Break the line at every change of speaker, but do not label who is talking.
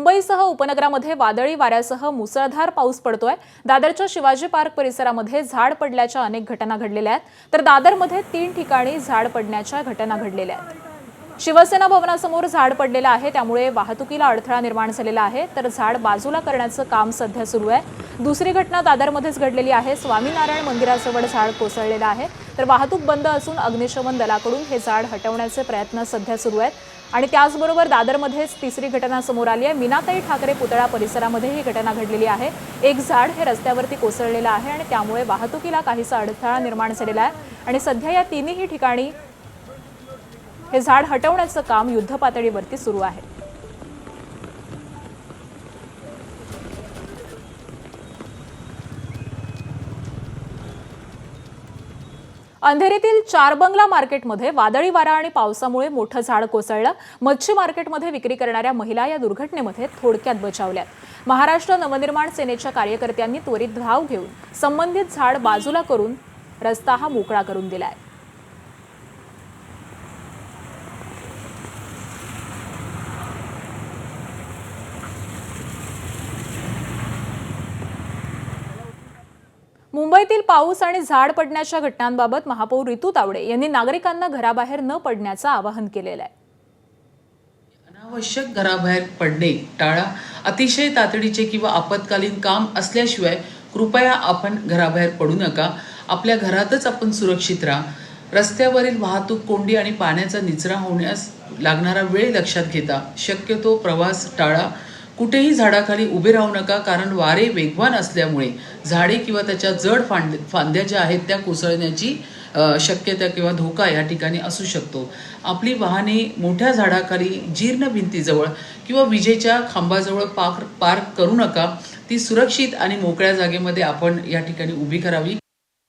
मुंबईसह उपनगरामध्ये वादळी वाऱ्यासह मुसळधार पाऊस पडतोय। दादरच्या शिवाजी पार्क परिसरामध्ये झाड पडल्याच्या अनेक घटना घडलेल्या आहेत, तर दादरमध्ये 3 ठिकाणी झाड पडण्याच्या घटना घडलेल्या आहेत। शिवसेना भवनासमोर झाड पडलेलं आहे, त्यामुळे वाहतुकीला अडथळा निर्माण झालेला आहे, तर झाड बाजूला करण्याचं काम सध्या सुरू आहे। दुसरी घटना दादरमध्येच घडलेली आहे। स्वामीनारायण मंदिराजवळ झाड कोसळलेलं आहे, तर वाहतूक बंद असून अग्निशमन दलाकडून हे झाड हटवण्याचे प्रयत्न सध्या सुरू आहेत। आणि त्याचबरोबर दादरमध्येच तिसरी घटना समोर आली आहे। मीनाताई ठाकरे पुतळा परिसरामध्ये ही घटना घडलेली आहे। एक झाड हे रस्त्यावरती कोसळलेलं आहे आणि त्यामुळे वाहतुकीला काहीसा अडथळा निर्माण झालेला आहे आणि सध्या या तिन्ही ठिकाणी हे झाड हटवण्याचं काम युद्धपातळीवरती सुरू आहे। अंधेरीतील चारबंगला मार्केटमध्ये वादळी वारा आणि पावसामुळे मोठं झाड कोसळलं। मच्छी मार्केटमध्ये विक्री करणाऱ्या महिला या दुर्घटनेमध्ये थोडक्यात बचावल्यात। महाराष्ट्र नवनिर्माण सेनेच्या कार्यकर्त्यांनी त्वरित धाव घेऊन संबंधित झाड बाजूला करून रस्ता हा मोकळा करून दिलाय। मुंबईतील पाऊस आणि झाड पडण्याच्या घटनांबाबत महापौर रितू तावडे यांनी नागरिकांना घराबाहेर न पडण्याचं आवाहन केलेलं आहे।
अनावश्यक घराबाहेर पडणे टाळा। अतिशय तातडीचे किंवा आपत्कालीन काम असल्याशिवाय कृपया आपण घराबाहेर पडू नका। आपल्या घरातच आपण सुरक्षित राहा। रस्त्यावरील वाहतूक कोंडी आणि पाण्याचा निचरा होण्यास लागणारा वेळ लक्षात घेता शक्यतो प्रवास टाळा। कुठेही झाडाखाली उभे राहू नका, कारण वारे वेगवान असल्यामुळे झाडे किंवा त्याच्या जड फांद्या ज्या आहेत त्या कोसळण्याची शक्यता किंवा धोका या ठिकाणी असू शकतो। आपली वाहने मोठ्या झाडाखाली, जीर्ण भिंतीजवळ किंवा विजेच्या खांबाजवळ पार्क करू नका। ती सुरक्षित आणि मोकळ्या जागेमध्ये आपण या ठिकाणी उभी करावी।